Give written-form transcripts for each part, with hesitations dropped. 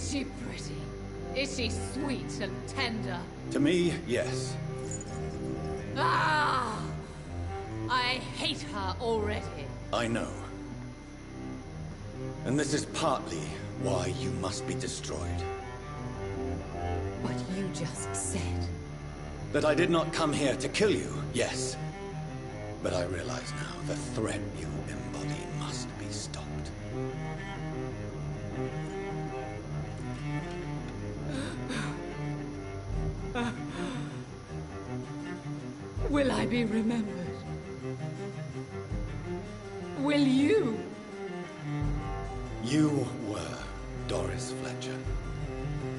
Is she pretty? Is she sweet and tender? To me, yes. Ah! I hate her already. I know. And this is partly why you must be destroyed. But you just said... That I did not come here to kill you, yes. But I realize now the threat you embody must be stopped. Will I be remembered? Will you? You were Doris Fletcher,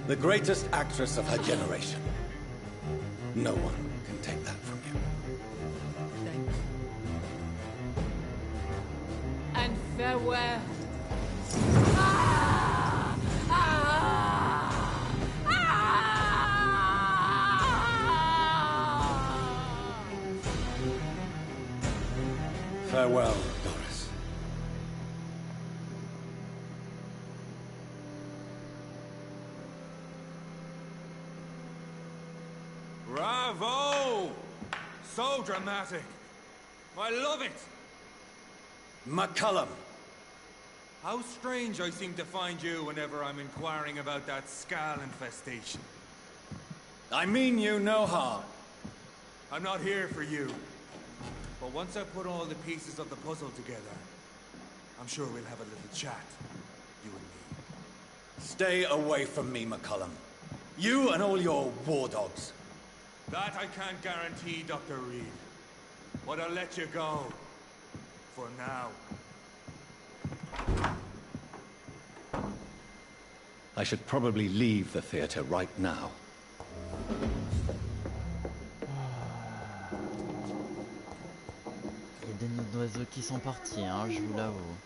the greatest actress of her generation. No one can take that from you. Thank you. And farewell. Ah! Ah! Ah! Farewell, Doris. Bravo! So dramatic. I love it. McCullum. How strange I seem to find you whenever I'm inquiring about that Skal infestation. I mean you no harm. I'm not here for you. But once I put all the pieces of the puzzle together, I'm sure we'll have a little chat, you and me. Stay away from me, McCullum. You and all your war dogs. That I can't guarantee, Dr. Reed. But I'll let you go. For now. I should probably leave the theater right now. Il y a des nids d'oiseaux qui sont partis, hein, je vous l'avoue.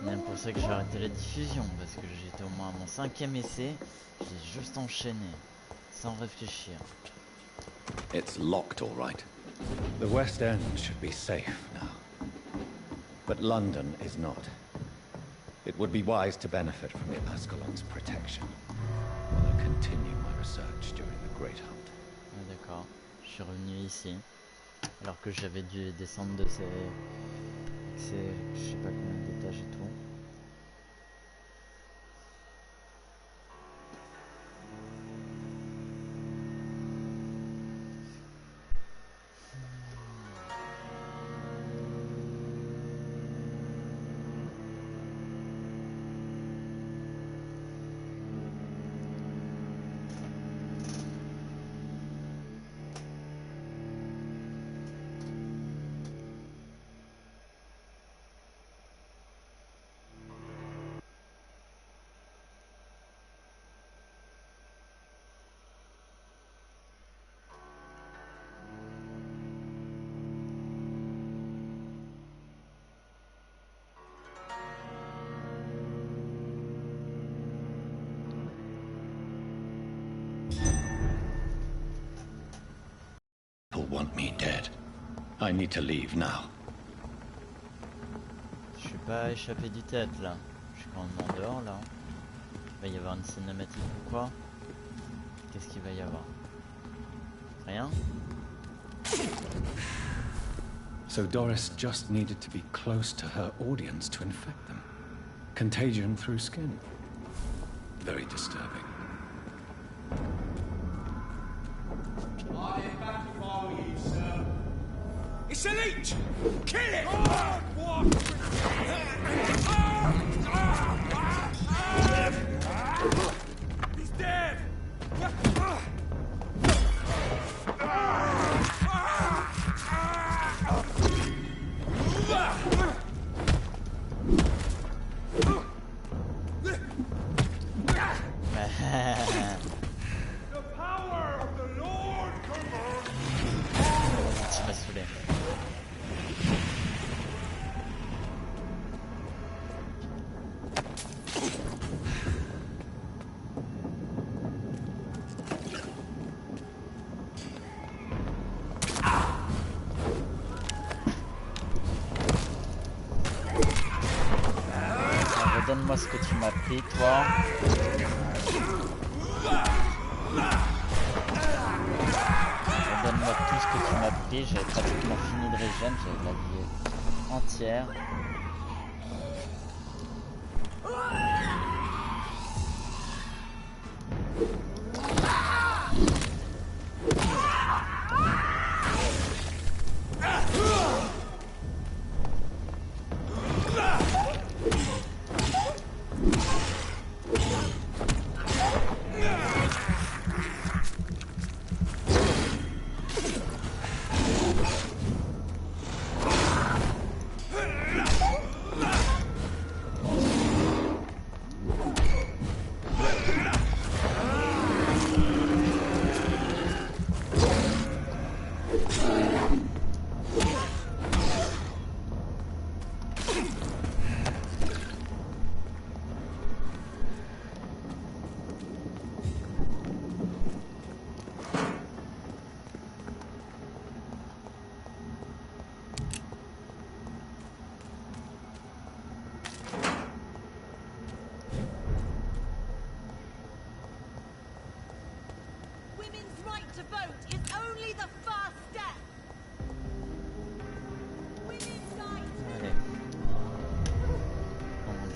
Même pour ça que j'ai arrêté la diffusion, parce que j'étais au moins à mon 5e essai, j'ai juste enchaîné, sans réfléchir. It's locked, all right. The West End should be safe now. But London is not. It would be wise to benefit from the Ascalon's protection, while I continue my research during the Great Hunt. Ah, d'accord, je suis revenu ici, alors que j'avais dû descendre de ces... je sais pas combien d'étages et tout. People want me dead. I need to leave now. Je suis pas échappé du tête là. Je suis quand même en dehors là. Il va y avoir une cinématique ou quoi? Qu'est-ce qu'il va y avoir? Rien? So Doris just needed to be close to her audience to infect them. Contagion through skin. Very disturbing. I am back to follow you, sir. It's a leech! Kill it! He's dead! The power of the Lord commands. Tu m'as saoulé. Donne-moi ce que tu m'as pris, toi. Donne-moi tout ce que tu m'as pris. J'avais pratiquement fini de régène. J'avais la vie entière.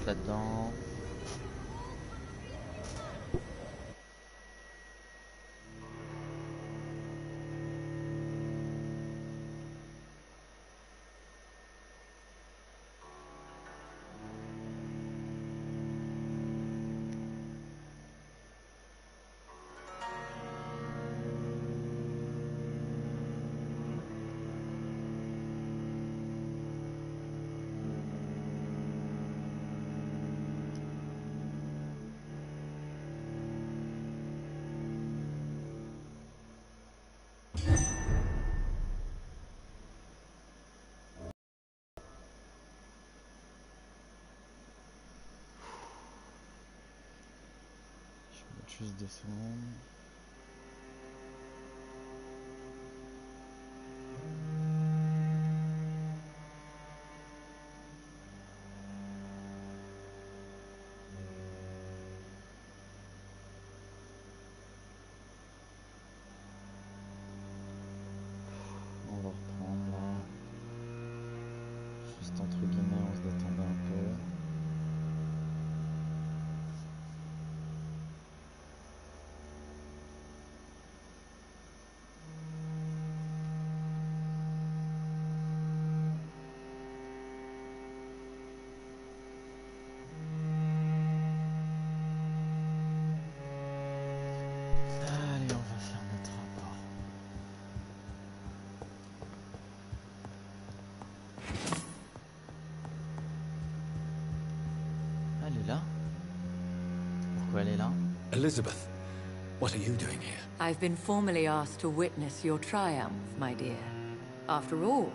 Là-dedans. Juste 2 secondes. On va reprendre là. Juste entre guillemets, on se détendait un peu. Pourquoi elle est là? Elizabeth, what are you doing here? I've been formally asked to witness your triumph, my dear. After all,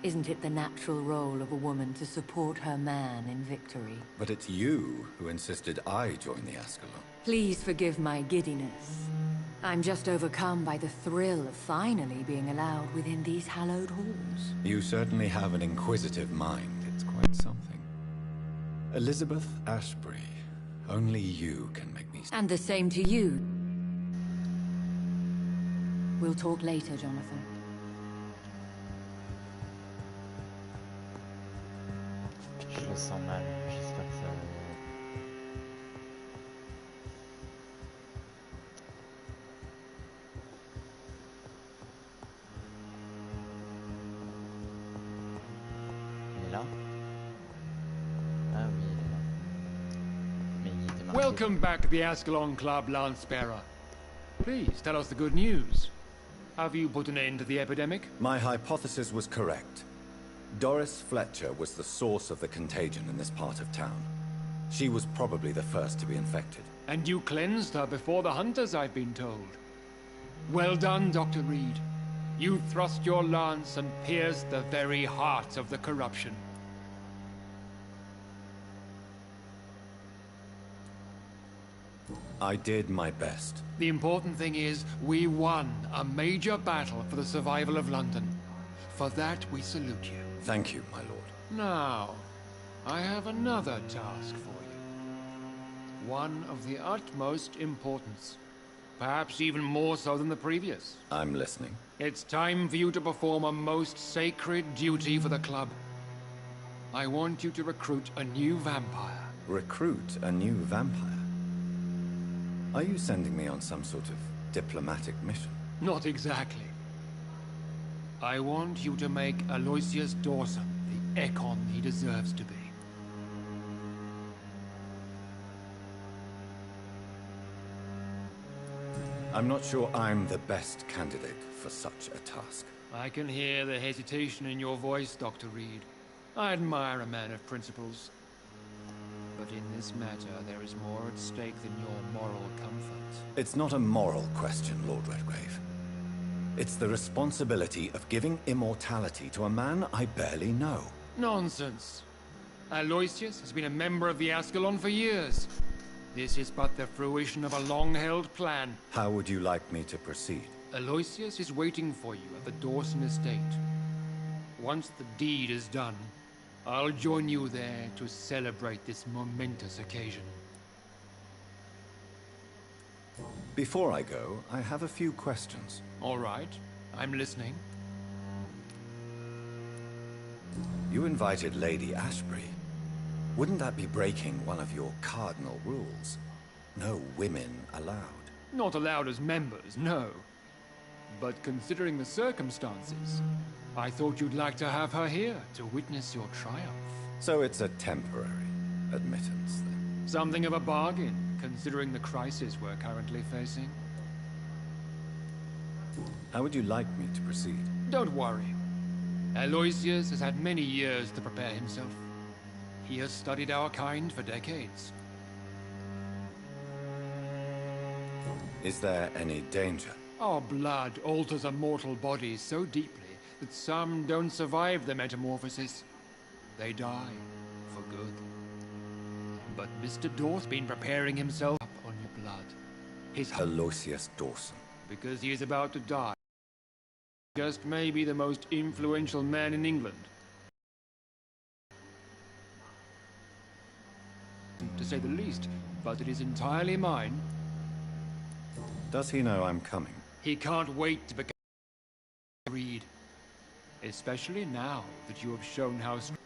isn't it the natural role of a woman to support her man in victory? But it's you who insisted I join the Ascalon. Please forgive my giddiness. I'm just overcome by the thrill of finally being allowed within these hallowed halls. You certainly have an inquisitive mind. It's quite something. Elizabeth Ashbury, only you can make me... And the same to you. We'll talk later, Jonathan. Je le sens mal, j'espère que ça va. Il est là? Ah oui, il est là. Mais il était marqué. Welcome back to the Ascalon Club, Lance-Bearer. Please, tell us the good news. Have you put an end to the epidemic? My hypothesis was correct. Doris Fletcher was the source of the contagion in this part of town. She was probably the first to be infected. And you cleansed her before the hunters, I've been told. Well done, Dr. Reed. You thrust your lance and pierced the very heart of the corruption. I did my best. The important thing is, we won a major battle for the survival of London. For that, we salute you. Thank you, my lord. Now, I have another task for you. One of the utmost importance. Perhaps even more so than the previous. I'm listening. It's time for you to perform a most sacred duty for the club. I want you to recruit a new vampire. Recruit a new vampire? Are you sending me on some sort of diplomatic mission? Not exactly. I want you to make Aloysius Dawson the Ekon he deserves to be. I'm not sure I'm the best candidate for such a task. I can hear the hesitation in your voice, Dr. Reed. I admire a man of principles. But in this matter, there is more at stake than your moral comfort. It's not a moral question, Lord Redgrave. It's the responsibility of giving immortality to a man I barely know. Nonsense. Aloysius has been a member of the Ascalon for years. This is but the fruition of a long-held plan. How would you like me to proceed? Aloysius is waiting for you at the Dawson estate. Once the deed is done, I'll join you there to celebrate this momentous occasion. Before I go, I have a few questions. All right, I'm listening. You invited Lady Ashbury. Wouldn't that be breaking one of your cardinal rules? No women allowed. Not allowed as members, no. But considering the circumstances, I thought you'd like to have her here to witness your triumph. So it's a temporary admittance, then? Something of a bargain, considering the crisis we're currently facing. How would you like me to proceed? Don't worry. Aloysius has had many years to prepare himself. He has studied our kind for decades. Is there any danger? Our blood alters a mortal body so deeply that some don't survive the metamorphosis. They die for good. But Mr. Dawson's been preparing himself up on your blood. His Aloysius Dawson. Because he is about to die. Just maybe the most influential man in England. To say the least, but it is entirely mine. Does he know I'm coming? He can't wait to become Reed. Especially now that you have shown how strong.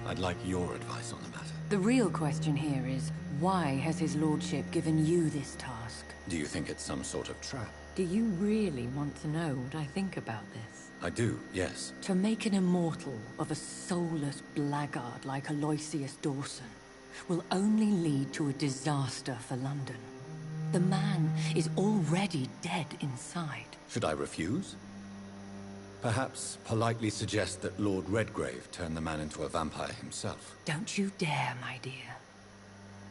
I'd like your advice on the matter. The real question here is, why has his lordship given you this task? Do you think it's some sort of trap? Do you really want to know what I think about this? I do, yes. To make an immortal of a soulless blackguard like Aloysius Dawson will only lead to a disaster for London. The man is already dead inside. Should I refuse? Perhaps politely suggest that Lord Redgrave turn the man into a vampire himself. Don't you dare, my dear.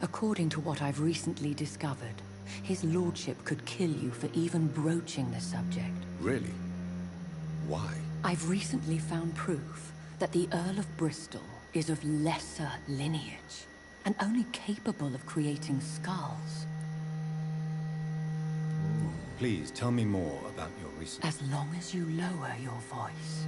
According to what I've recently discovered, his lordship could kill you for even broaching the subject. Really? Why? I've recently found proof that the Earl of Bristol is of lesser lineage, and only capable of creating skulls. Please tell me more about your recent... As long as you lower your voice.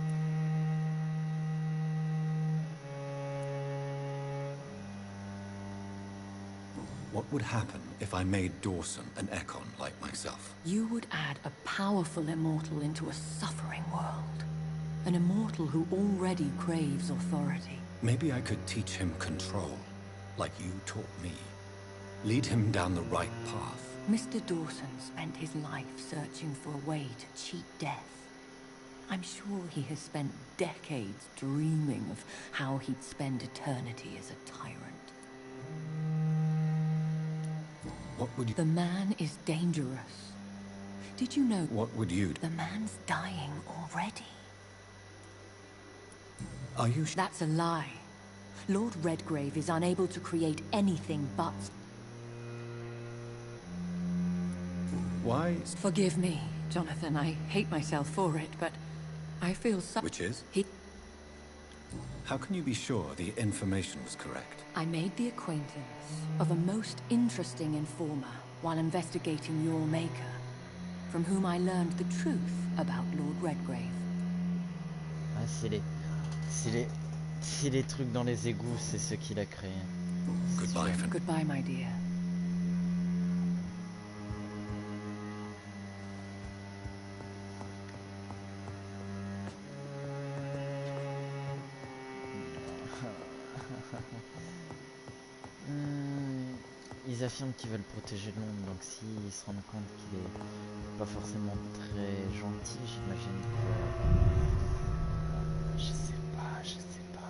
What would happen if I made Dawson an Ekon like myself? You would add a powerful immortal into a suffering world. An immortal who already craves authority. Maybe I could teach him control, like you taught me. Lead him down the right path. Mr. Dawson spent his life searching for a way to cheat death. I'm sure he has spent decades dreaming of how he'd spend eternity as a tyrant. What would you... The man is dangerous. Did you know... What would you do? The man's dying already. Are you... That's a lie. Lord Redgrave is unable to create anything but... Why... Forgive me, Jonathan. I hate myself for it, but I feel so... Which is? How can you be sure the information was correct? I made the acquaintance of a most interesting informer while investigating your maker, from whom I learned the truth about Lord Redgrave. Ah, c'est les Si les trucs dans les égouts, c'est ce qu'il a créé. Goodbye, Finn. Goodbye, my dear. Ils affirment qu'ils veulent protéger Londres, donc s'ils se rendent compte qu'il est pas forcément très gentil, j'imagine que... Je sais pas, je sais pas.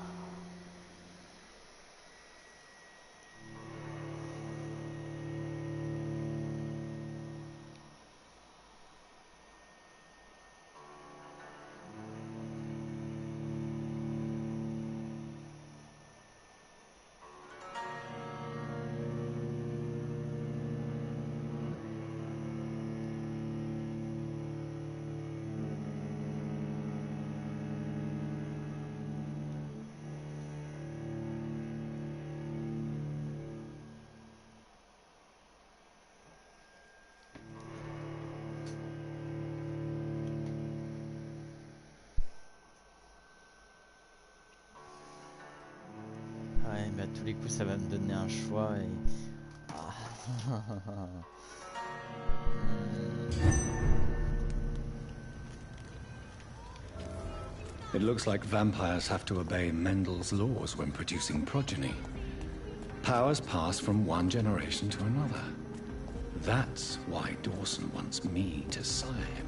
Ouais, mais à tous les coups, ça va me donner un choix et... It looks like vampires have to obey Mendel's laws when producing progeny. Powers pass from one generation to another. That's why Dawson wants me to sire him.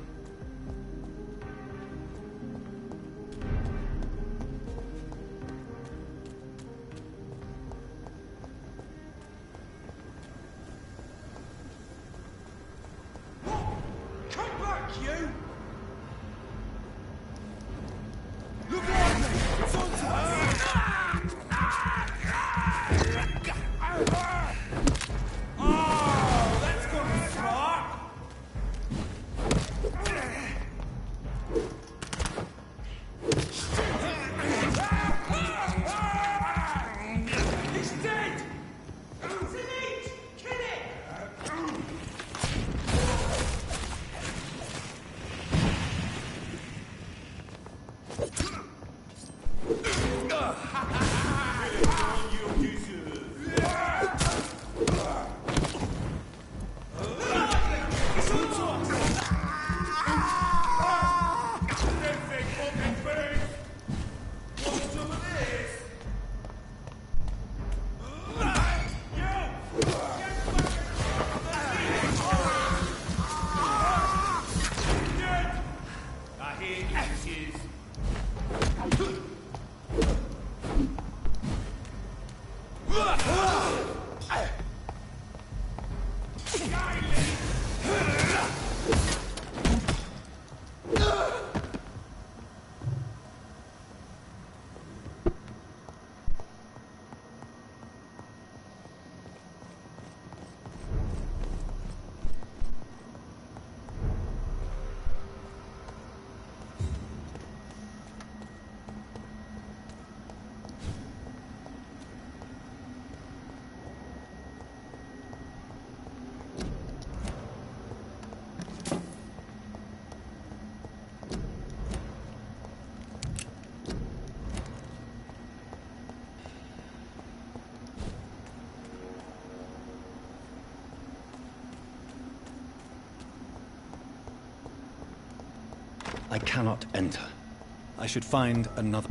I cannot enter. I should find another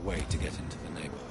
way to get into the neighborhood.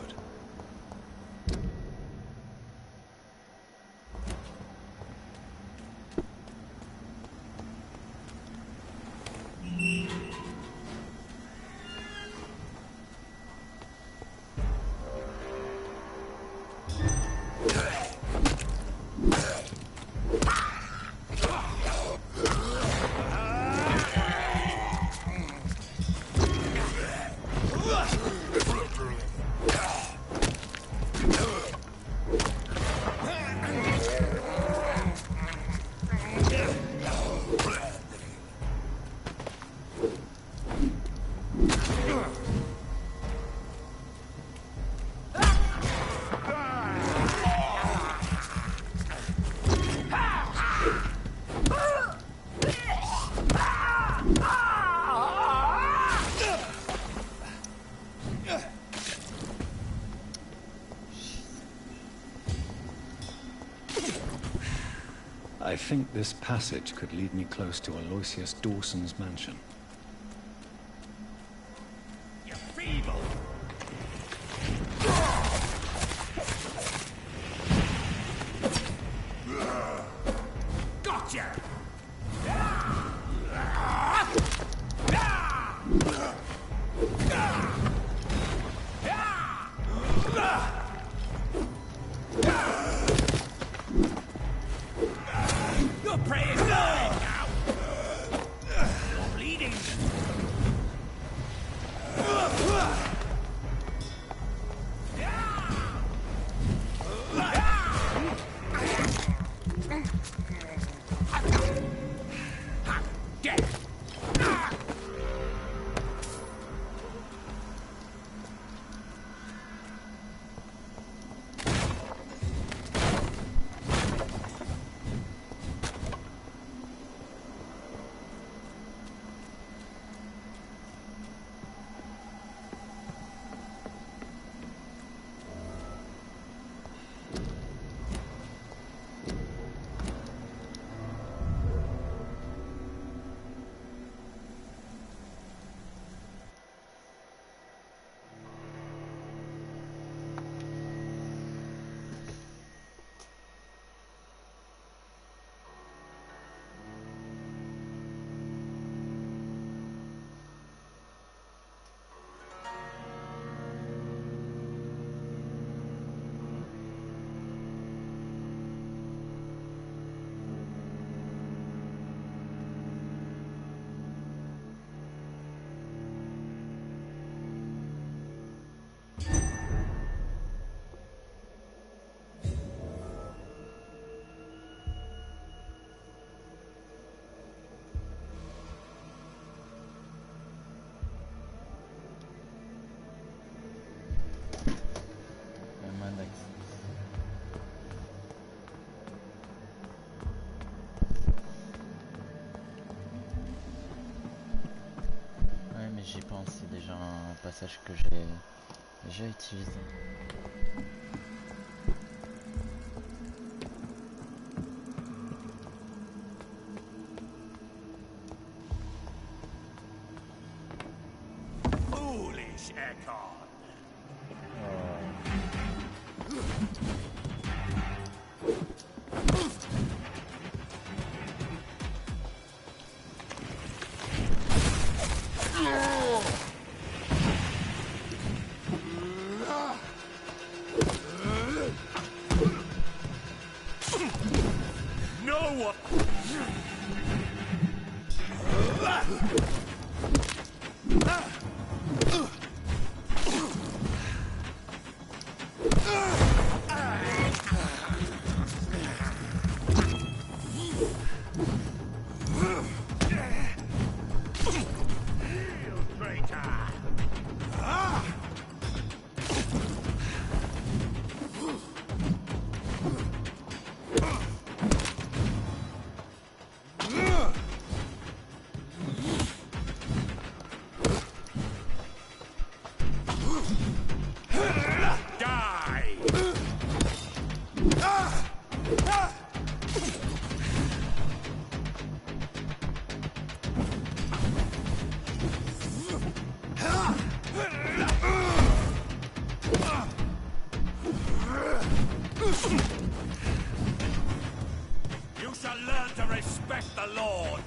I think this passage could lead me close to Aloysius Dawson's mansion. You feeble! Gotcha! Your prey is dying now! You're bleeding! Get it! J'y pense, c'est déjà un passage que j'ai déjà utilisé. Foolish Ekon! You shall learn to respect the Lord.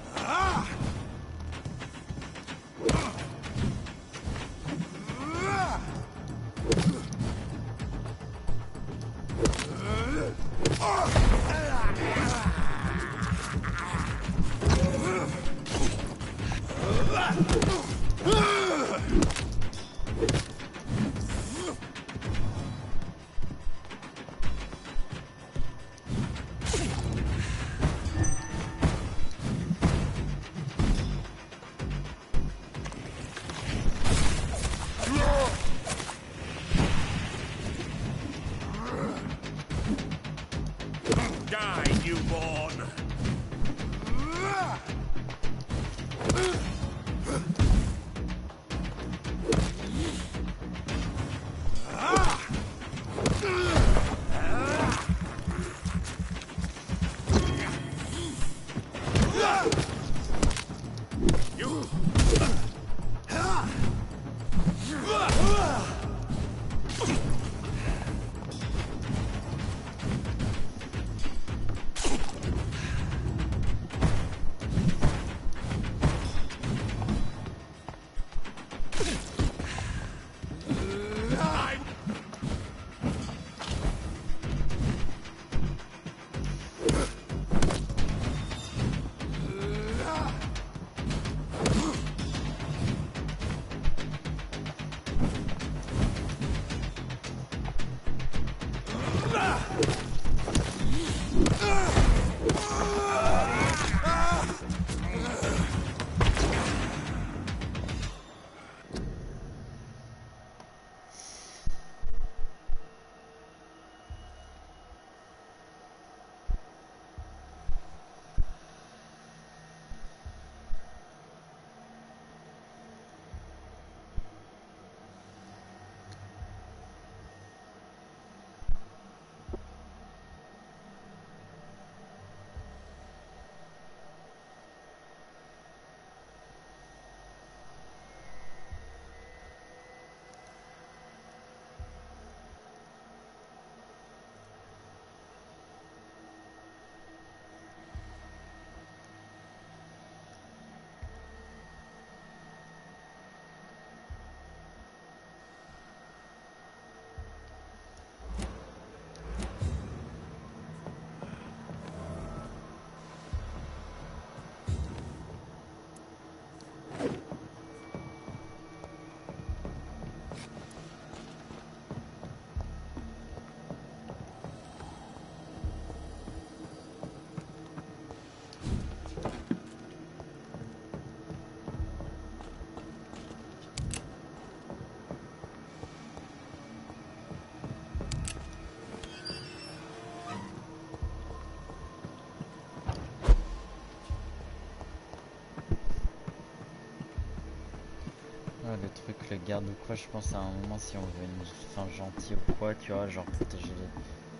truc, le garde ou quoi, je pense à un moment si on veut une fin gentille ou quoi, tu vois, genre protéger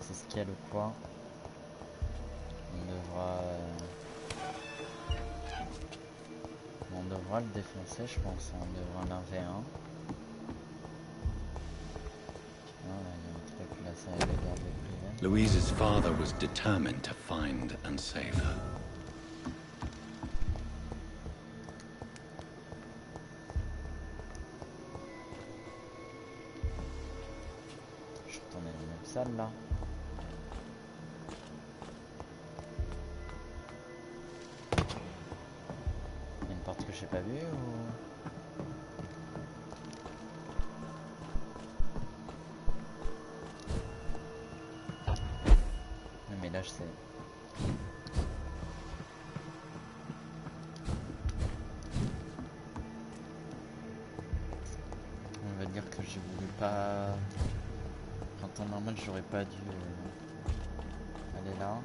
ses scales ou quoi, on devra le défoncer, je pense, on devra l'un v 1. Ah, il y a un truc là, ça y est, le garde est privé. Louise's father was determined to find and save her. Je retourne dans la même salle là. Il y a une porte que j'ai pas vue ou... Mais là je sais. On va dire que j'ai voulu pas... En temps normal j'aurais pas dû aller là.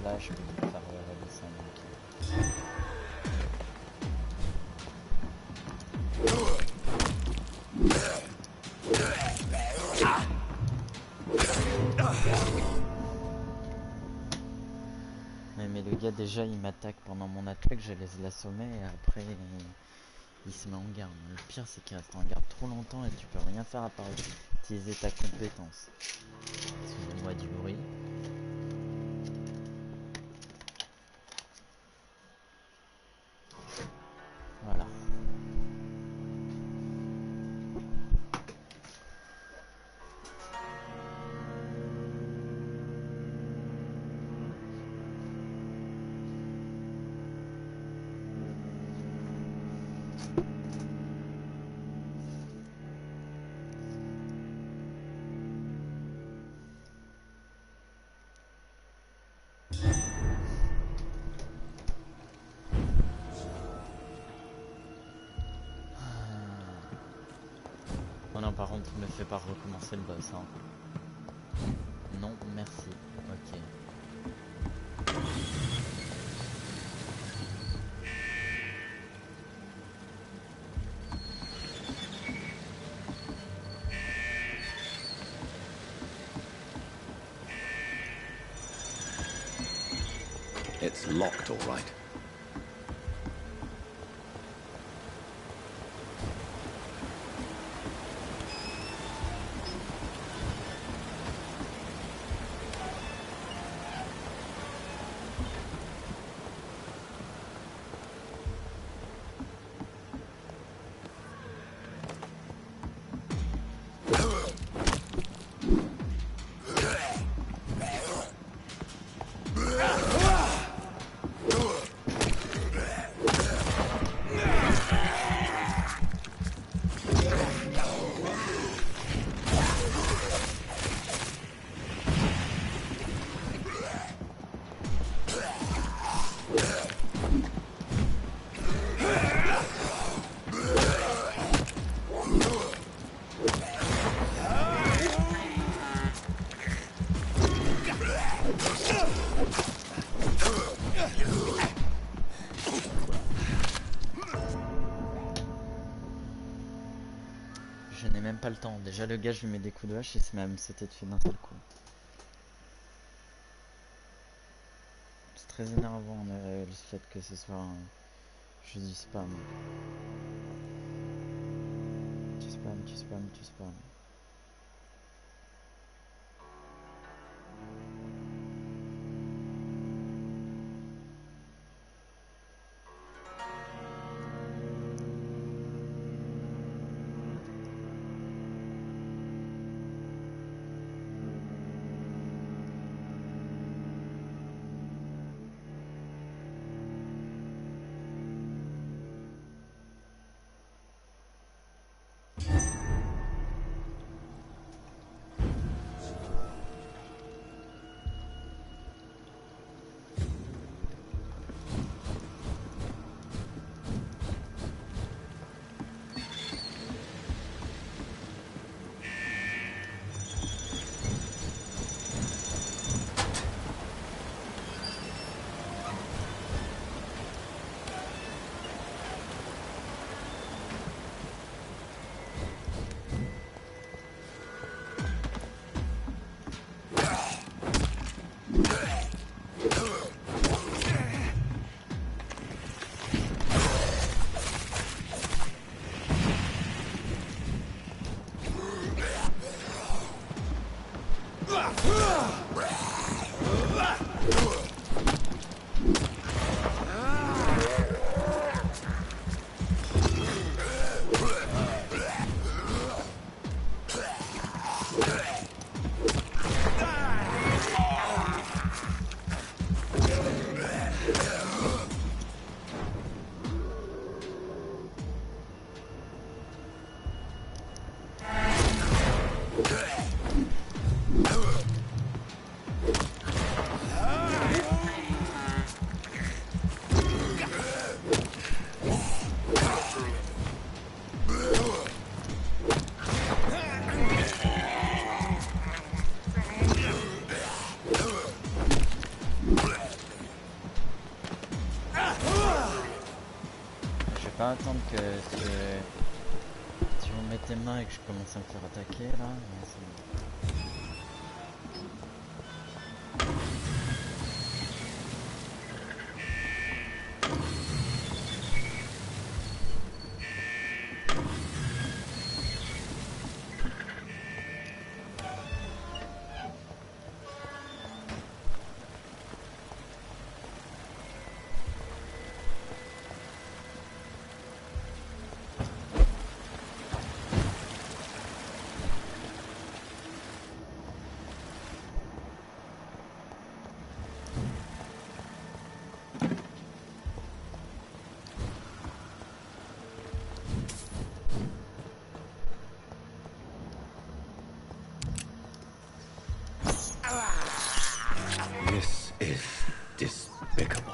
Là, je peux faire la descente. Mais le gars déjà il m'attaque pendant mon attaque, je laisse l'assommer et après il se met en garde. Le pire c'est qu'il reste en garde trop longtemps et tu peux rien faire à part utiliser ta compétence. Excusez-moi du bruit. Voilà. Oh non, par contre, ne fais pas recommencer le boss, hein. Non, merci. Ok. It's locked, all right. je n'ai même pas le temps. Déjà le gars je lui mets des coups de hache et c'est même sauté dessus d'un seul coup. C'est très énervant le fait que ce soit juste du spam. Tu spam, tu spam, tu spam. Pas attendre que si on met tes mains et que je commence à me faire attaquer là. This is despicable.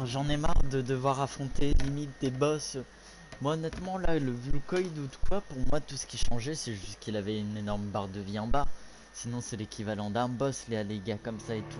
J'en ai marre de devoir affronter limite des boss. Moi honnêtement là, vu le coid ou quoi, pour moi tout ce qui changeait c'est juste qu'il avait une énorme barre de vie en bas. Sinon c'est l'équivalent d'un boss les gars comme ça et tout.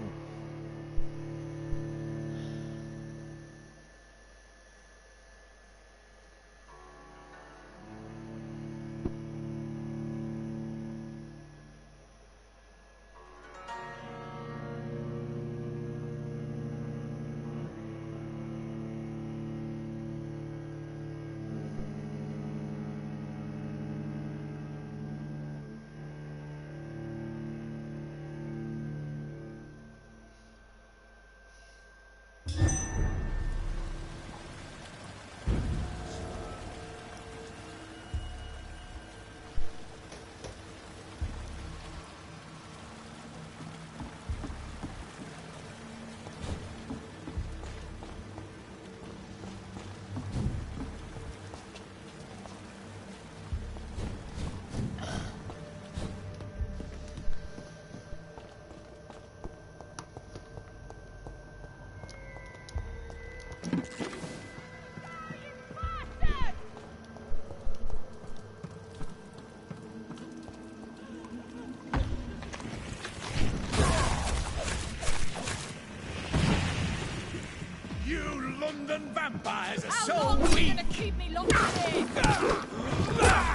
London vampires are How so long are you weak! gonna keep me locked in here?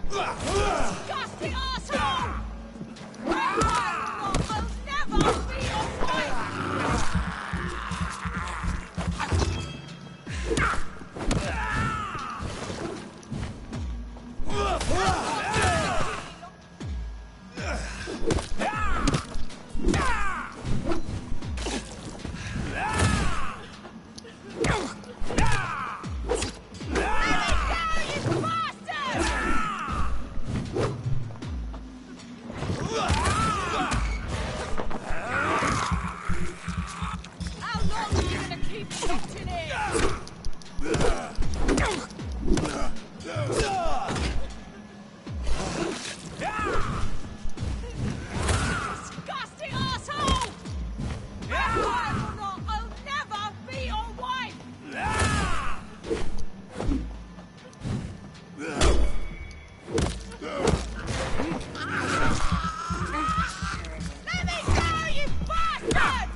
Disgusting arsehole! I'll never be your wife! How long are you gonna keep me locked in here? Disgusting arsehole! Vampire or not, I'll never be your wife! Let me go, you bastard!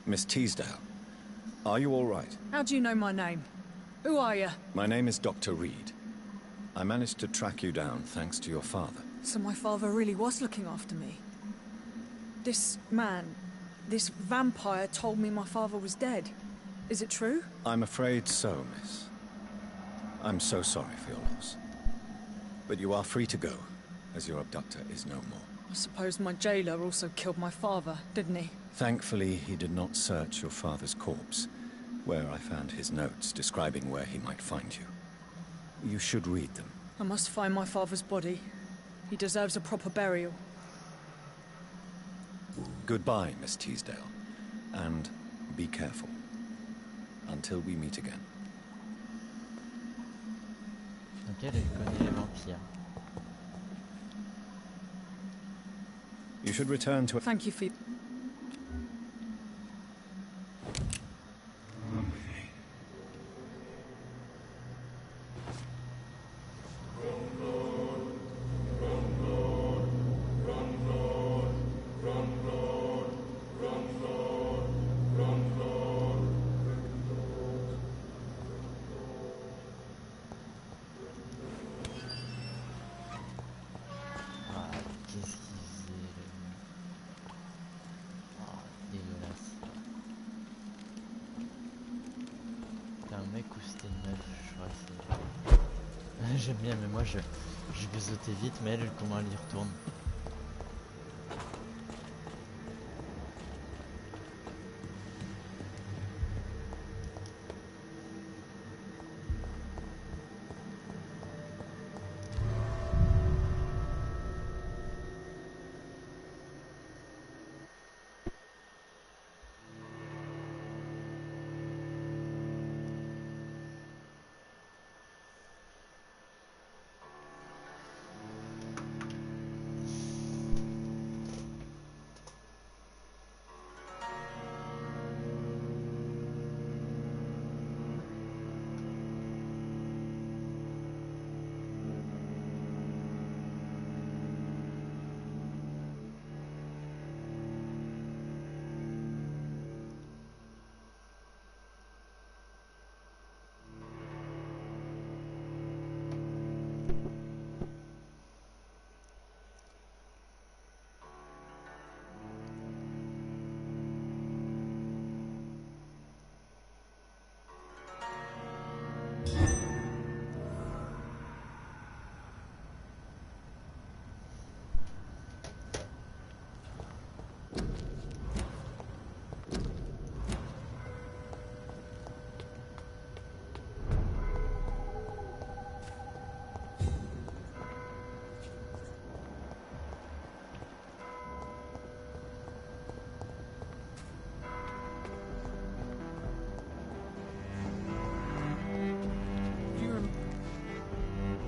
Miss Teasdale, are you all right? How do you know my name? Who are you? My name is Dr. Reed. I managed to track you down thanks to your father. So my father really was looking after me. This man, this vampire told me my father was dead. Is it true? I'm afraid so, miss. I'm so sorry for your loss. But you are free to go, as your abductor is no more. I suppose my jailer also killed my father, didn't he? Thankfully, he did not search your father's corpse, where I found his notes describing where he might find you. You should read them. I must find my father's body. He deserves a proper burial. Goodbye, Miss Teasdale. And be careful. Until we meet again. Ok, elle connaît les vampires. You should return to... Thank you for... Ah, qu'est-ce qu'il faisait le... Ah, dégueulasse. T'es un mec ou c'était une meuf, je crois que c'est... J'aime bien, mais moi je vais sauter vite, mais elle, comment elle y retourne?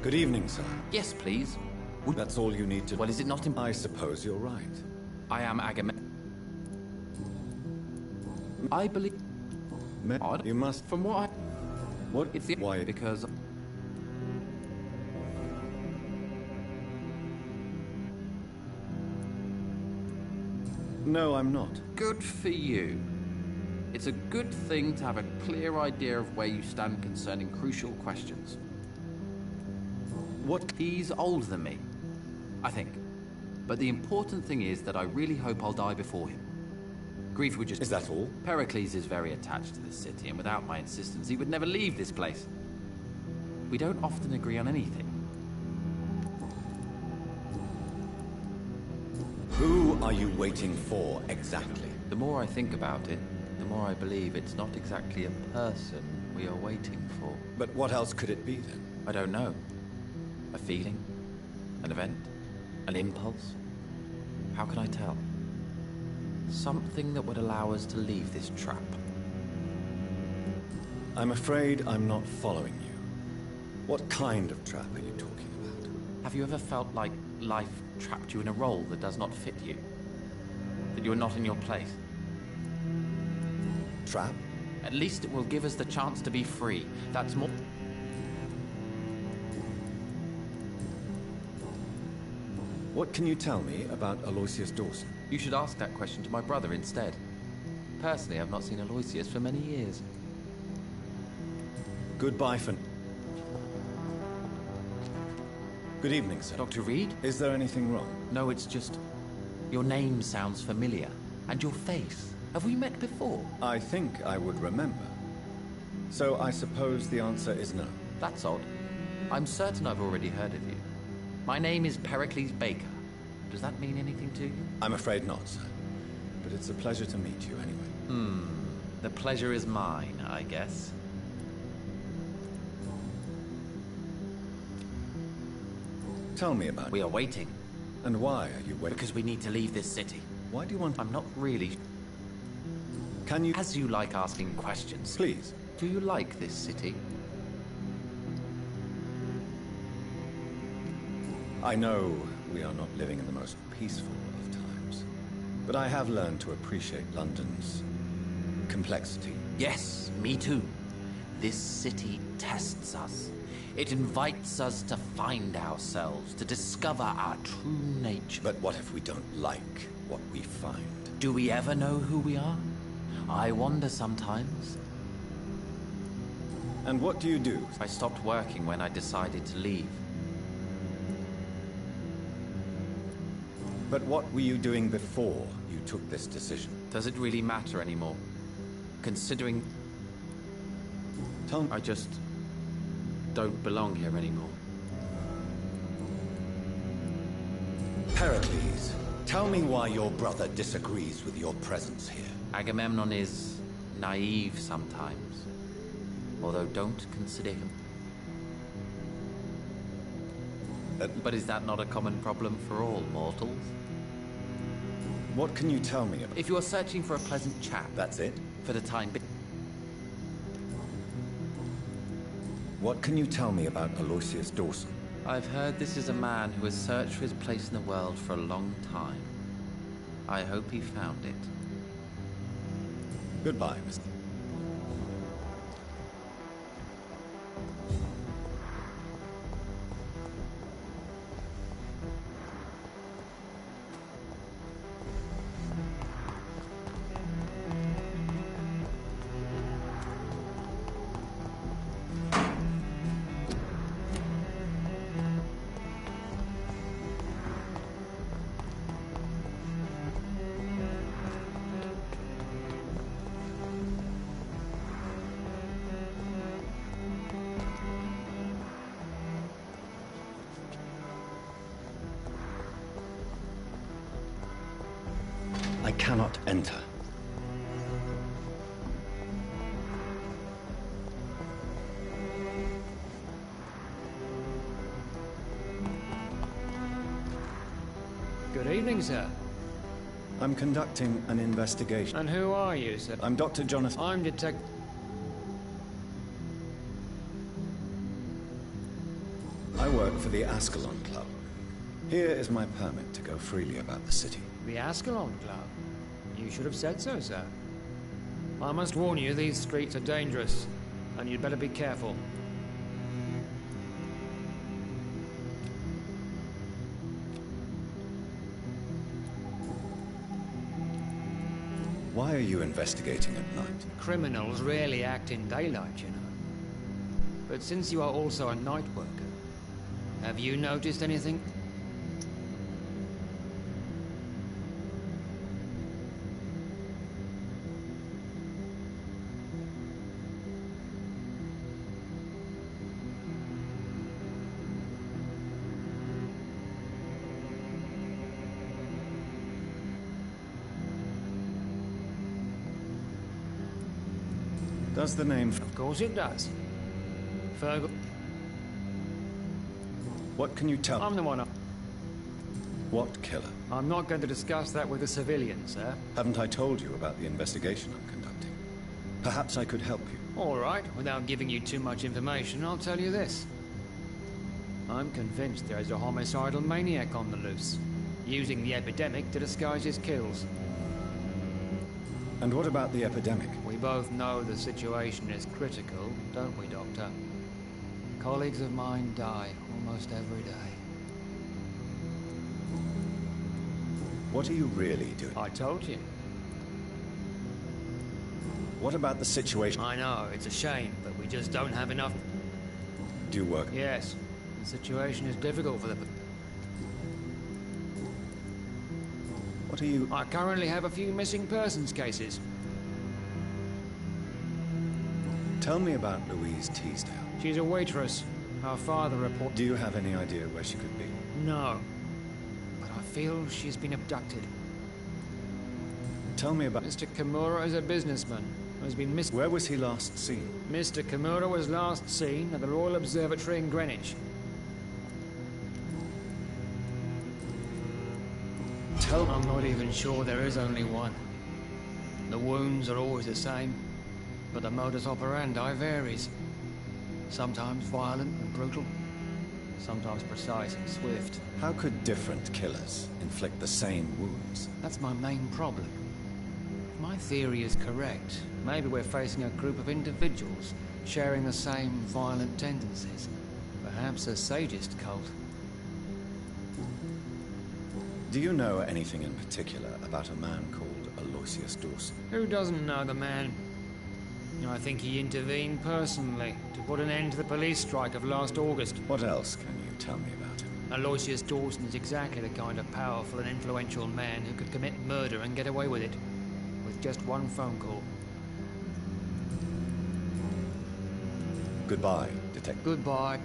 Good evening, sir. Yes, please. That's all you need to... Well, is it not I suppose you're right. I am Agamemnon. I believe... Odd. You must... From what I... What? It's the... Why? Because... No, I'm not. Good for you. It's a good thing to have a clear idea of where you stand concerning crucial questions. What? He's older than me, I think. But the important thing is that I really hope I'll die before him. Grief would just... Is that all? Pericles is very attached to this city, and without my insistence, he would never leave this place. We don't often agree on anything. Who are you waiting for, exactly? The more I think about it, the more I believe it's not exactly a person we are waiting for. But what else could it be, then? I don't know. A feeling? An event? An impulse? How can I tell? Something that would allow us to leave this trap. I'm afraid I'm not following you. What kind of trap are you talking about? Have you ever felt like life trapped you in a role that does not fit you? That you're not in your place? Trap? At least it will give us the chance to be free. That's more... What can you tell me about Aloysius Dawson? You should ask that question to my brother instead. Personally, I've not seen Aloysius for many years. Goodbye for... Good evening, sir. Dr. Reed? Is there anything wrong? No, it's just... Your name sounds familiar. And your face. Have we met before? I think I would remember. So I suppose the answer is no. That's odd. I'm certain I've already heard of you. My name is Pericles Baker. Does that mean anything to you? I'm afraid not, sir. But it's a pleasure to meet you anyway. The pleasure is mine, I guess. Tell me about it. We are waiting. And why are you waiting? Because we need to leave this city. Why do you want... I'm not really... Can you... As you like asking questions. Please. Do you like this city? I know we are not living in the most peaceful of times, but I have learned to appreciate London's complexity. Yes, me too. This city tests us. It invites us to find ourselves, to discover our true nature. But what if we don't like what we find? Do we ever know who we are? I wonder sometimes. And what do you do? I stopped working when I decided to leave. But what were you doing before you took this decision? Does it really matter anymore? Considering... Tell me. I just don't belong here anymore. Pericles, tell me why your brother disagrees with your presence here. Agamemnon is naive sometimes. Although don't consider him. But is that not a common problem for all mortals? What can you tell me about... If you are searching for a pleasant chat... That's it? For the time being... What can you tell me about Aloysius Dawson? I've heard this is a man who has searched for his place in the world for a long time. I hope he found it. Goodbye, Mr. I cannot enter. Good evening, sir. I'm conducting an investigation. And who are you, sir? I'm Dr. Jonathan. I'm I work for the Ascalon Club. Here is my permit to go freely about the city. The Ascalon Club? You should have said so, sir. I must warn you, these streets are dangerous, and you'd better be careful. Why are you investigating at night? Criminals rarely act in daylight, you know. But since you are also a night worker, have you noticed anything? Does the name... Of course it does. Fergal... What can you tell... I'm the one... What killer? I'm not going to discuss that with the civilians, sir. Haven't I told you about the investigation I'm conducting? Perhaps I could help you. All right, without giving you too much information, I'll tell you this. I'm convinced there is a homicidal maniac on the loose, using the epidemic to disguise his kills. And what about the epidemic? We both know the situation is critical, don't we, Doctor? Colleagues of mine die almost every day. What are you really doing? I told you. What about the situation? I know, it's a shame, but we just don't have enough... Do you work? Yes, the situation is difficult for the... What are you... I currently have a few missing persons cases. Tell me about Louise Teasdale. She's a waitress. Her father reported... Do you have any idea where she could be? No. But I feel she's been abducted. Tell me about... Mr. Kimura is a businessman who has been missing... Where was he last seen? Mr. Kimura was last seen at the Royal Observatory in Greenwich. I'm not even sure there is only one. The wounds are always the same, but the modus operandi varies. Sometimes violent and brutal, sometimes precise and swift. How could different killers inflict the same wounds? That's my main problem. If my theory is correct, maybe we're facing a group of individuals sharing the same violent tendencies. Perhaps a sadist cult. Do you know anything in particular about a man called Aloysius Dawson? Who doesn't know the man? I think he intervened personally to put an end to the police strike of last August. What else can you tell me about him? Aloysius Dawson is exactly the kind of powerful and influential man who could commit murder and get away with it, with just one phone call. Goodbye, Detective. Goodbye.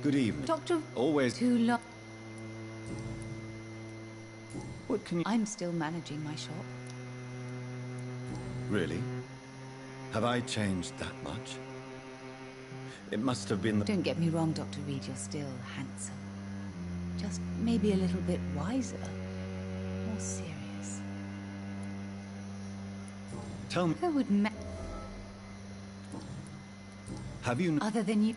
Good evening. Doctor... Always... Too long. What can you... I'm still managing my shop. Really? Have I changed that much? It must have been the... Don't get me wrong, Dr. Reed, you're still handsome. Just maybe a little bit wiser. More serious. Tell me... Who would Have you... other than you...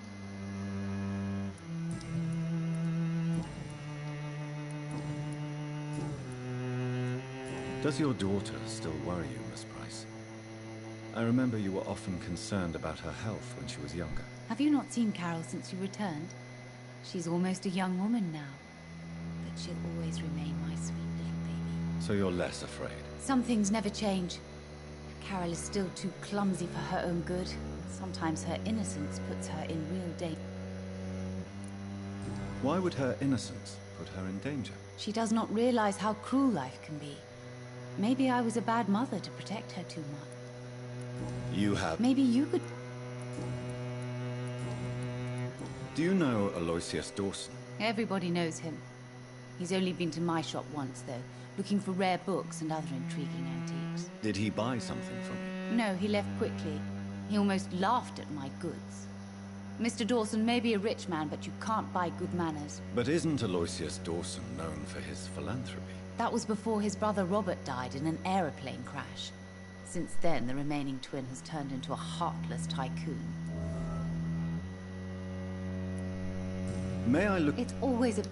Does your daughter still worry you, Miss Price? I remember you were often concerned about her health when she was younger. Have you not seen Carol since you returned? She's almost a young woman now. But she'll always remain my sweet little baby. So you're less afraid? Some things never change. Carol is still too clumsy for her own good. Sometimes her innocence puts her in real danger. Why would her innocence put her in danger? She does not realize how cruel life can be. Maybe I was a bad mother to protect her too much. You have... Maybe you could... Do you know Aloysius Dawson? Everybody knows him. He's only been to my shop once, though, looking for rare books and other intriguing antiques. Did he buy something from you? No, he left quickly. He almost laughed at my goods. Mr. Dawson may be a rich man, but you can't buy good manners. But isn't Aloysius Dawson known for his philanthropy? That was before his brother Robert died in an aeroplane crash. Since then, the remaining twin has turned into a heartless tycoon. May I look? It's always a...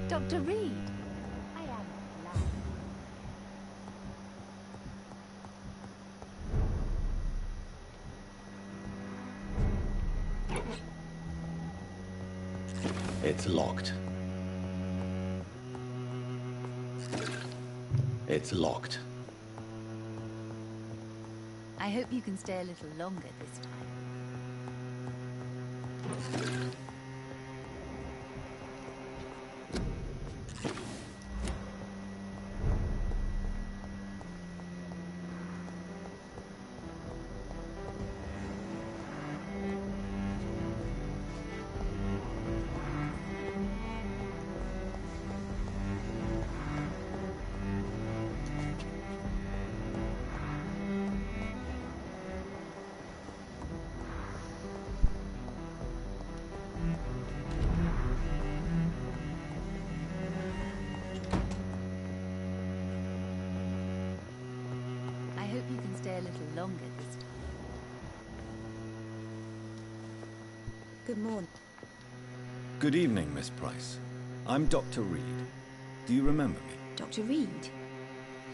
Dr. Reed. I am glad. It's locked. It's locked. I hope you can stay a little longer this time. I hope you can stay a little longer this time. Good morning. Good evening, Miss Price. I'm Dr. Reed. Do you remember me? Dr. Reed?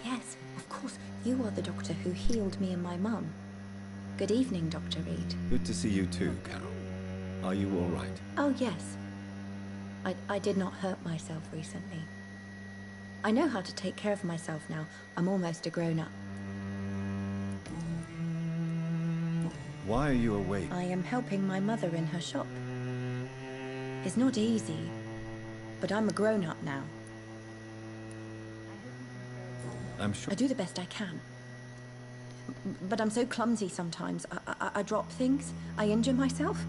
Yes, of course. You are the doctor who healed me and my mum. Good evening, Dr. Reed. Good to see you too, Carol. Are you all right? Oh, yes. I did not hurt myself recently. I know how to take care of myself now. I'm almost a grown-up. Why are you awake? I am helping my mother in her shop. It's not easy, but I'm a grown-up now. I'm sure. I do the best I can. But I'm so clumsy sometimes. I drop things. I injure myself.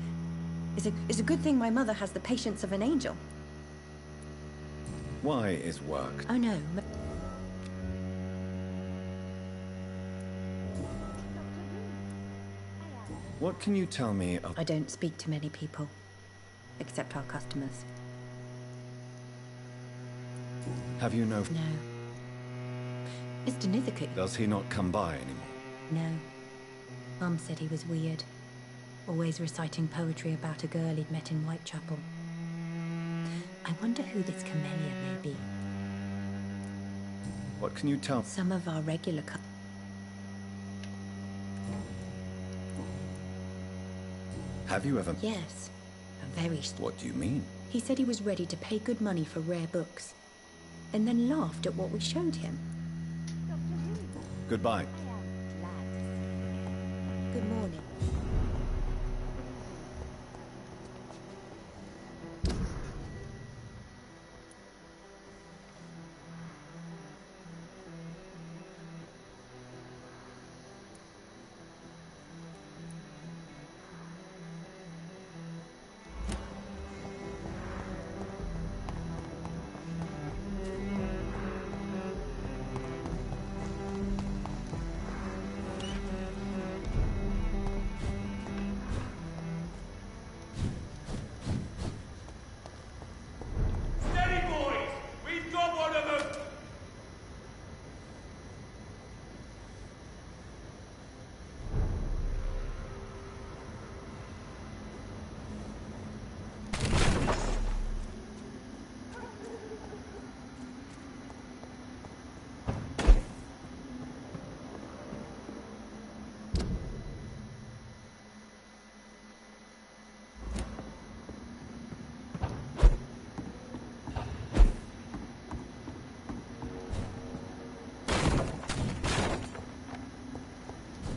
It's a good thing my mother has the patience of an angel. Why is work? Oh no. What can you tell me of... I don't speak to many people, except our customers. Have you no... No. Mr. Nithercote? Does he not come by anymore? No. Mum said he was weird. Always reciting poetry about a girl he'd met in Whitechapel. I wonder who this camellia may be. What can you tell... Some of our regular Have you ever... Yes. A very... What do you mean? He said he was ready to pay good money for rare books. And then laughed at what we showed him. Goodbye. Good morning.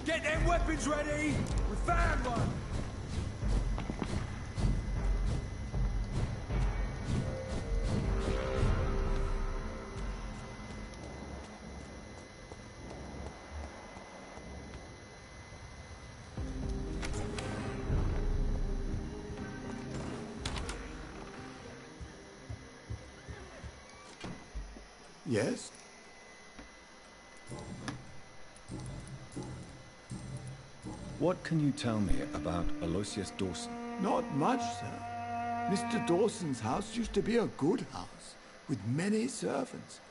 Get them weapons ready! We found one! Yes? What can you tell me about Aloysius Dawson? Not much, sir. Mr. Dawson's house used to be a good house, with many servants.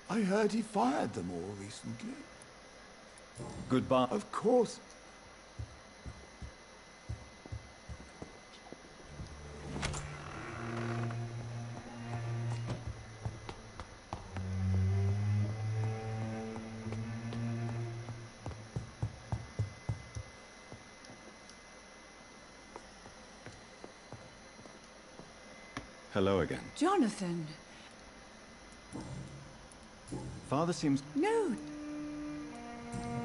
I heard he fired them all recently. Goodbye. Of course. Hello again. Jonathan! Father seems... No!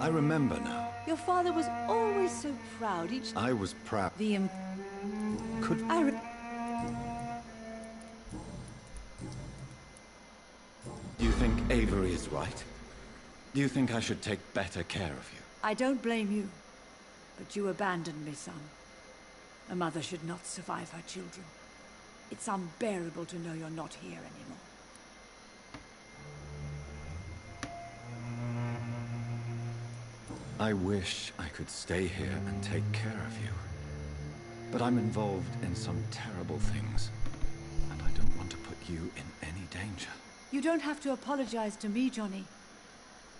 I remember now. Your father was always so proud each... I was proud. Could... Do you think Avery is right? Do you think I should take better care of you? I don't blame you. But you abandoned me, son. A mother should not survive her children. It's unbearable to know you're not here anymore. I wish I could stay here and take care of you. But I'm involved in some terrible things, and I don't want to put you in any danger. You don't have to apologize to me, Johnny.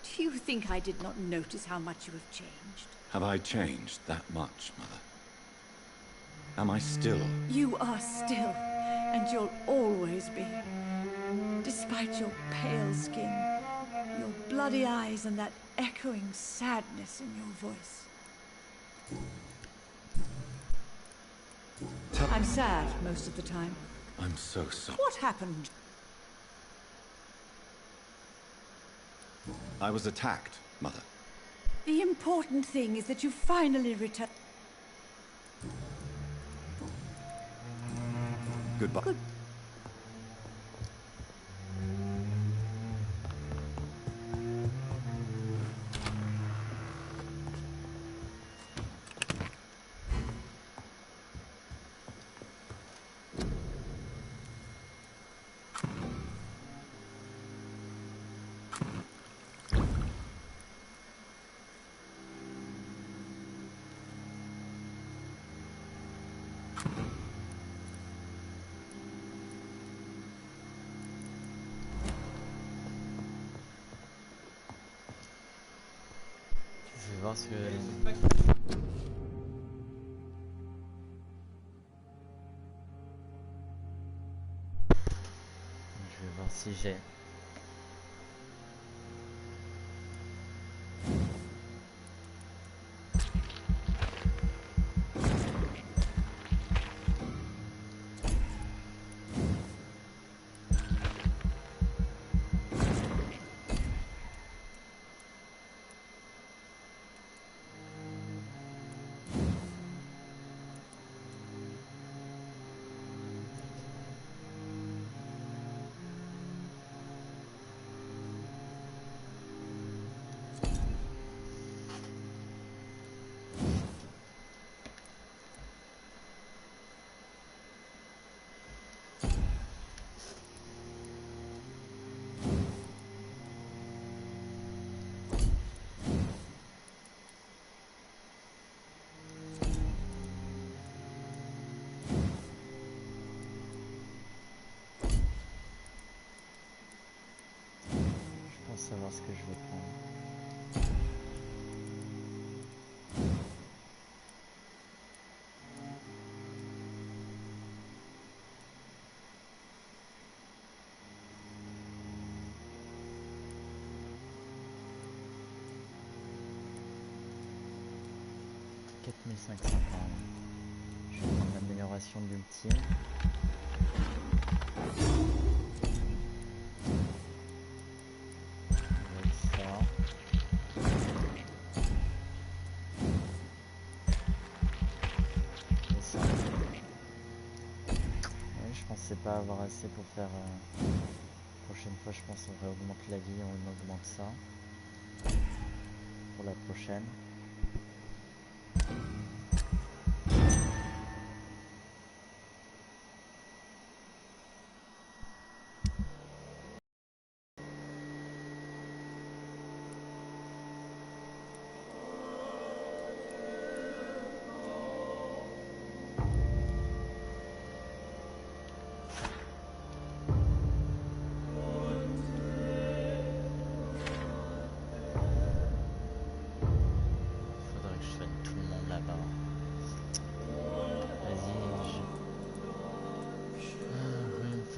Do you think I did not notice how much you have changed? Have I changed that much, Mother? Am I still... You are still, and you'll always be. Despite your pale skin, your bloody eyes, and that echoing sadness in your voice. I'm sad most of the time. I'm so sorry. What happened? I was attacked, Mother. The important thing is that you finally returned. Goodbye. Good. Je vais voir ce que... Je vais voir si j'ai... Savoir ce que je vais prendre. « 4550. Je vais prendre l'amélioration d'ultime. Pas avoir assez pour faire prochaine fois. Je pense qu'on va augmenter la vie, on augmente ça pour la prochaine.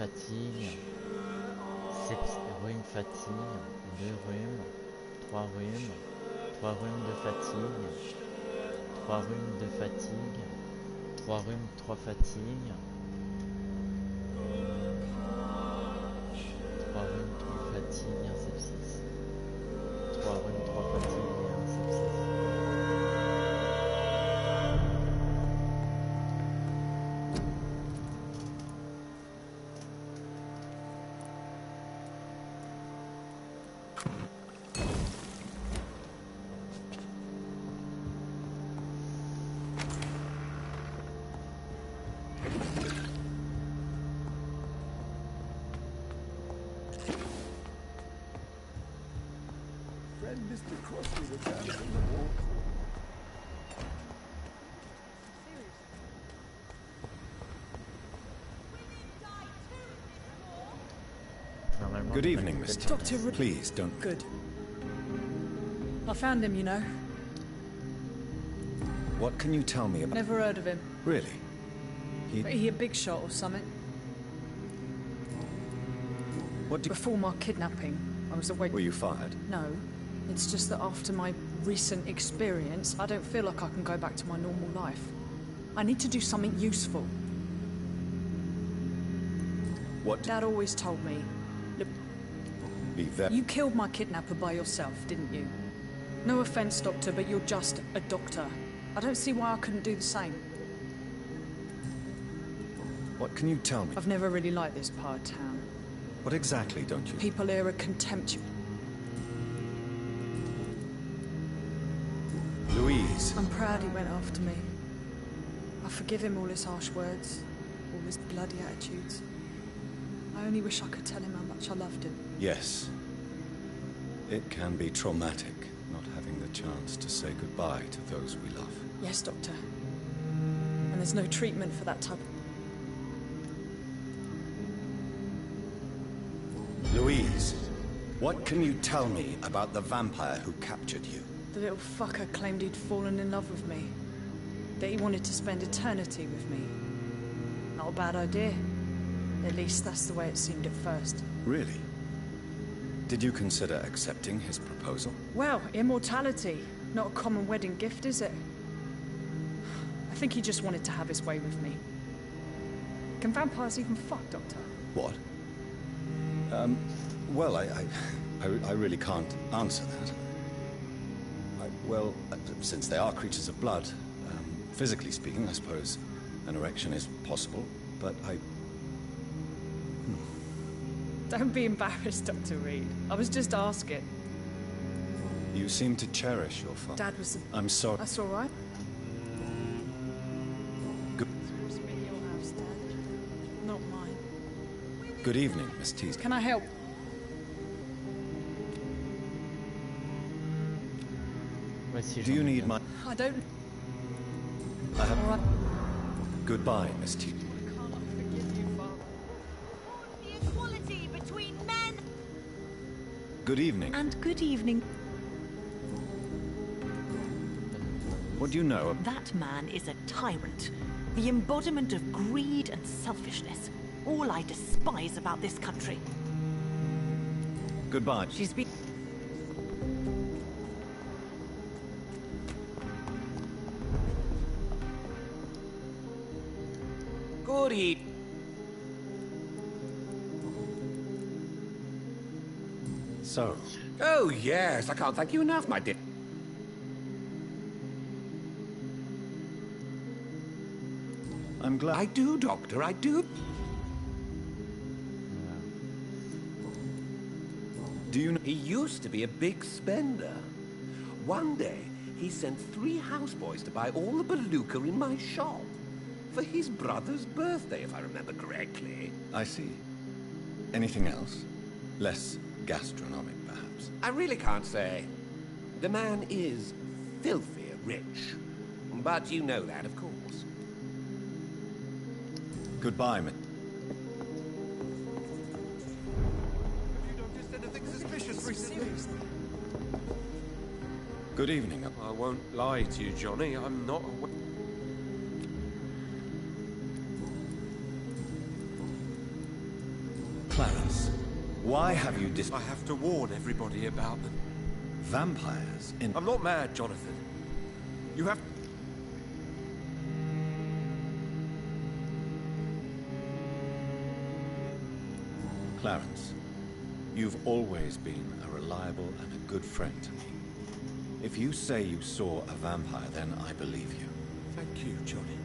fatigue, rhume fatigue, 2 rhumes, 3 rhumes, 3 rhumes de fatigue, 3 rhumes de fatigue, 3 rhumes, 3 fatigues, 3 rhumes, 3 fatigues, 1 sepsis, 3 rhumes, 3 fatigues et 1 sepsis. Mr. Crosby returned from the war. Good evening, Mr. Doctor, Please don't. Good. I found him, you know. What can you tell me about? Never heard of him. Really? But he a big shot or something. What? Before my kidnapping, I was awake. Were you fired? No. It's just that after my recent experience, I don't feel like I can go back to my normal life. I need to do something useful. What? Dad always told me. Look, Be very. you killed my kidnapper by yourself, didn't you? No offense, Doctor, but you're just a doctor. I don't see why I couldn't do the same. What can you tell me? I've never really liked this part of town. What exactly don't you? People here are contemptuous. Louise. I'm proud he went after me. I forgive him all his harsh words, all his bloody attitudes. I only wish I could tell him how much I loved him. Yes. It can be traumatic, not having the chance to say goodbye to those we love. Yes, Doctor. And there's no treatment for that type of... Louise, what can you tell me about the vampire who captured you? The little fucker claimed he'd fallen in love with me. That he wanted to spend eternity with me. Not a bad idea. At least that's the way it seemed at first. Really? Did you consider accepting his proposal? Well, immortality. Not a common wedding gift, is it? I think he just wanted to have his way with me. Can vampires even fuck, Doctor? What? Well, I really can't answer that. Well, since they are creatures of blood, physically speaking, I suppose an erection is possible, but Don't be embarrassed, Dr. Reed. I was just asking. You seem to cherish your father. Dad was... I'm sorry. That's all right. Good. It's been your house, Dad. Not mine. Good evening, Miss Teasdale. Can I help? Do you need my... I don't... I have... All right. Goodbye, Miss Teasdale. I can't forgive you, Father. The equality between men... Good evening. And good evening. What do you know of... That man is a tyrant. The embodiment of greed and selfishness. All I despise about this country. Goodbye. She's been... Good evening. So... Oh, yes. I can't thank you enough, my dear. I'm glad... I do, Doctor, I do. Do you know... He used to be a big spender. One day, he sent 3 houseboys to buy all the beluga in my shop. For his brother's birthday, if I remember correctly. I see. Anything else? Less gastronomic, perhaps? I really can't say. The man is filthy rich. But you know that, of course. Goodbye, Miss... You noticed anything suspicious recently? Good evening. I won't lie to you, Johnny. I'm not aware. Why have you I have to warn everybody about them. Vampires in... I'm not mad, Jonathan. You have... Clarence, you've always been a reliable and a good friend to me. If you say you saw a vampire, then I believe you. Thank you, Johnny.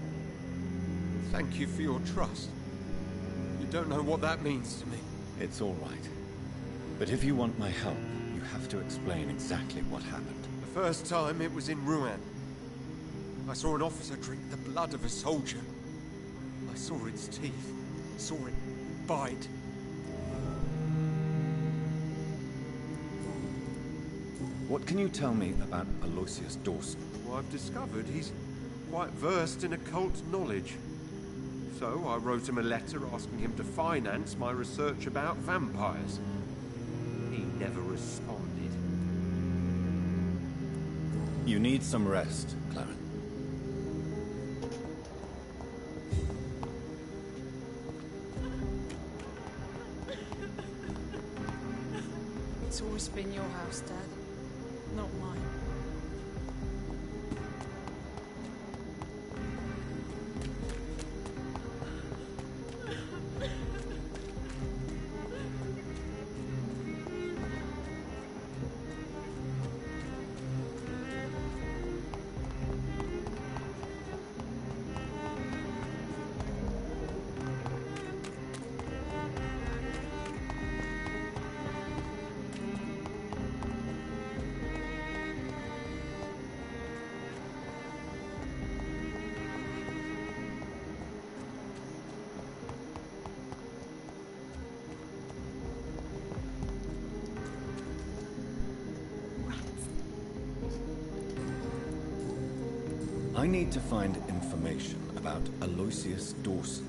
Thank you for your trust. You don't know what that means to me. It's all right. But if you want my help, you have to explain exactly what happened. The first time it was in Rouen. I saw an officer drink the blood of a soldier. I saw its teeth. Saw it bite. What can you tell me about Aloysius Dawson? Well, I've discovered he's quite versed in occult knowledge. So I wrote him a letter asking him to finance my research about vampires. He never responded. You need some rest, Clarence. It's always been your house, Dad, not mine. I need to find information about Aloysius Dawson.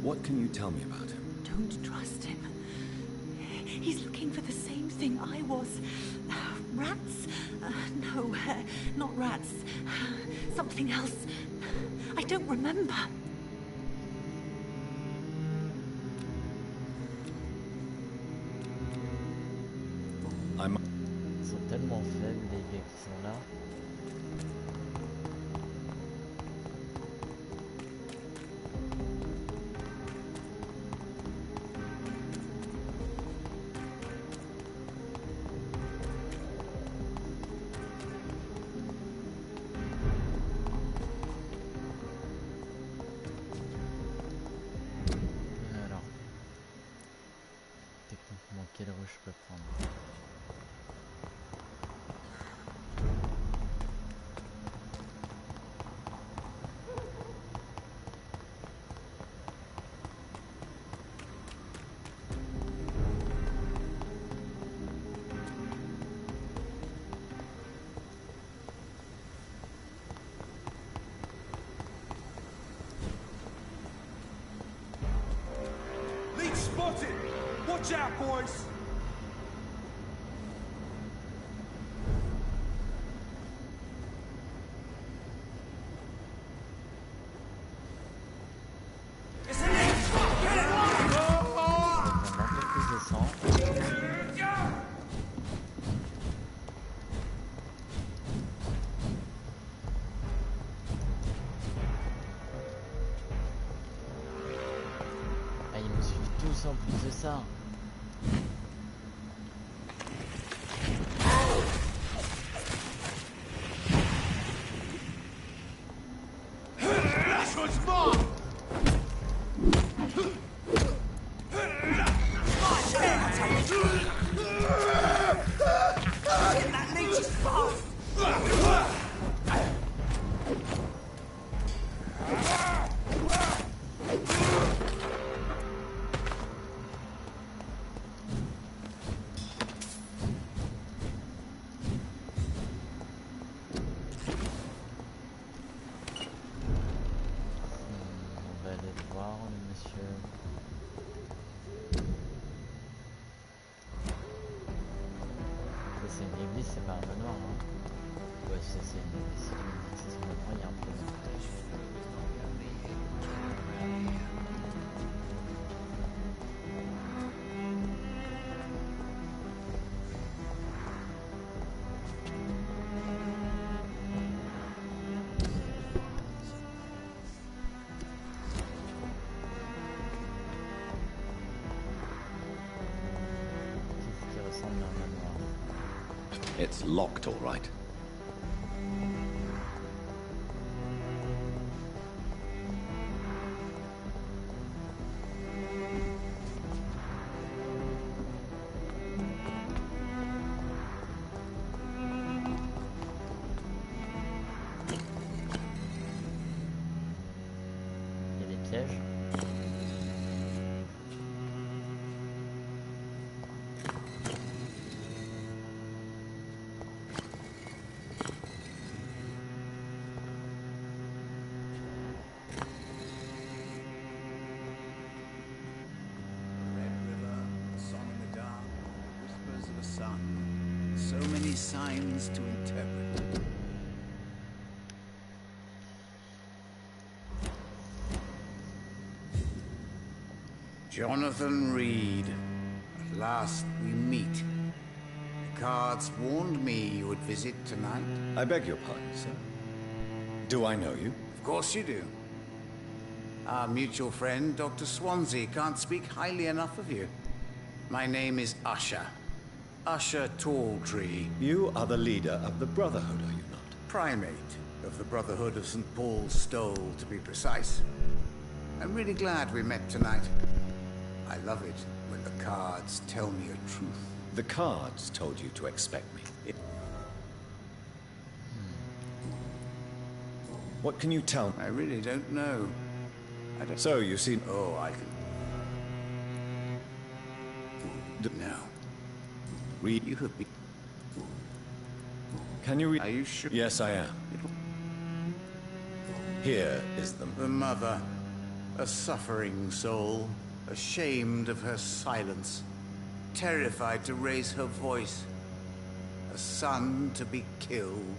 What can you tell me about him? Don't trust him. He's looking for the same thing I was. Rats? No, not rats. Something else. I don't remember. Ils sont tellement faibles les gars qui sont là. Alors, techniquement, quelle rue je peux prendre? Leech spotted! Watch out, boys! Ah, ils me suivent tous en plus de ça. This one's mine! That leech is fast! On va aller le voir, le monsieur. Ça c'est une église, c'est pas un manoir. Hein. Ouais, ça c'est une église, c'est son manoir, il y a un problème. It's locked, all right. Il y a des pièges. So many signs to interpret. Jonathan Reed. At last we meet. The cards warned me you would visit tonight. I beg your pardon, sir. Do I know you? Of course you do. Our mutual friend, Dr. Swansea, can't speak highly enough of you. My name is Usher. Usher Talltree. You are the leader of the Brotherhood, are you not? Primate of the Brotherhood of St. Paul's Stole, to be precise. I'm really glad we met tonight. I love it when the cards tell me a truth. The cards told you to expect me. What can you tell me? I really don't know. So, you see... Oh, I can... No. Read. You have been... Can you read? Are you sure? Yes, I am. Here is the mother. A suffering soul. Ashamed of her silence. Terrified to raise her voice. A son to be killed.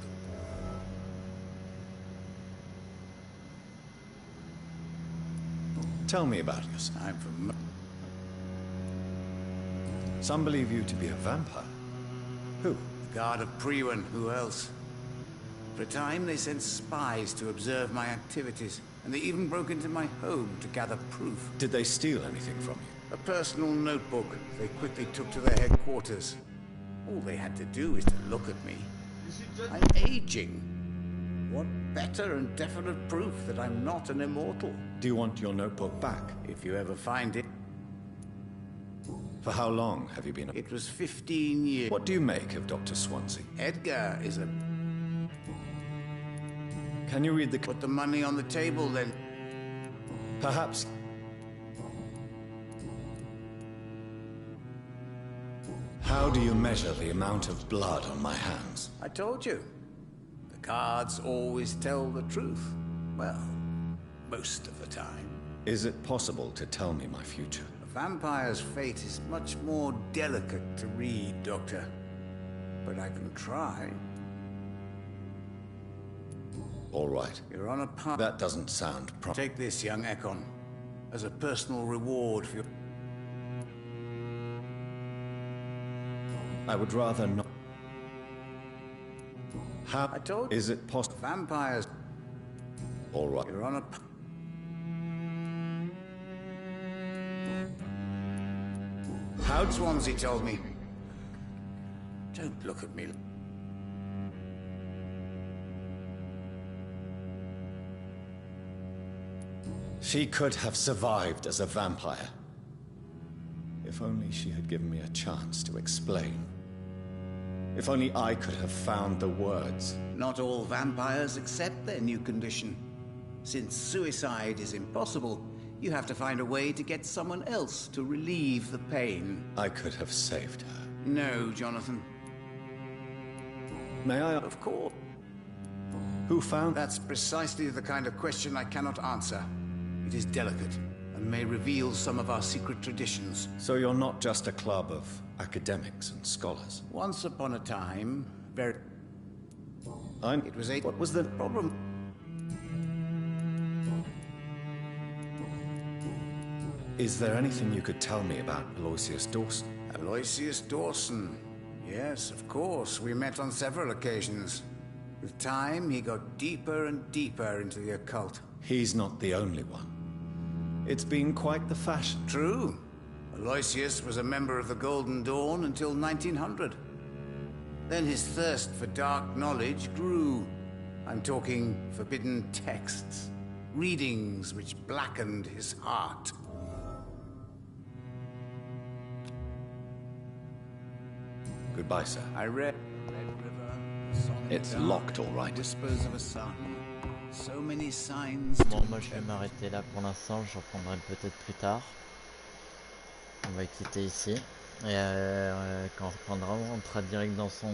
Tell me about yourself. I'm from... Some believe you to be a vampire. Who? The Guard of Priwen. Who else? For a time, they sent spies to observe my activities, and they even broke into my home to gather proof. Did they steal anything from you? A personal notebook they quickly took to their headquarters. All they had to do is to look at me. I'm aging. What better and definite proof that I'm not an immortal? Do you want your notebook back? If you ever find it. For how long have you been... It was 15 years. What do you make of Dr. Swansea? Edgar is a... Can you read the... Put the money on the table, then. Perhaps... How do you measure the amount of blood on my hands? I told you. The cards always tell the truth. Well, most of the time. Is it possible to tell me my future? A vampire's fate is much more delicate to read, Doctor. But I can try. All right. You're on a path. That doesn't sound Take this, young Ekon, as a personal reward for your... I would rather not... How... I told you. Is it possible? Vampires... All right. You're on a... How'd Swansea told me? Don't look at me. She could have survived as a vampire. If only she had given me a chance to explain. If only I could have found the words. Not all vampires accept their new condition. Since suicide is impossible, you have to find a way to get someone else to relieve the pain. I could have saved her. No, Jonathan. May I? Of course. Who found? That's precisely the kind of question I cannot answer. It is delicate and may reveal some of our secret traditions. So you're not just a club of academics and scholars? Once upon a time, very... It was a... What was the problem? Is there anything you could tell me about Aloysius Dawson? Aloysius Dawson? Yes, of course. We met on several occasions. With time, he got deeper and deeper into the occult. He's not the only one. It's been quite the fashion. True. Aloysius was a member of the Golden Dawn until 1900. Then his thirst for dark knowledge grew. I'm talking forbidden texts, readings which blackened his heart. Goodbye, sir. I read Red River, It's locked, all right. Whispers of a son. So many signs. Bon, moi je vais m'arrêter là pour l'instant, je reprendrai peut-être plus tard. On va quitter ici. Et quand on reprendra, on rentrera direct dans son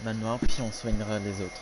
manoir, puis on soignera les autres.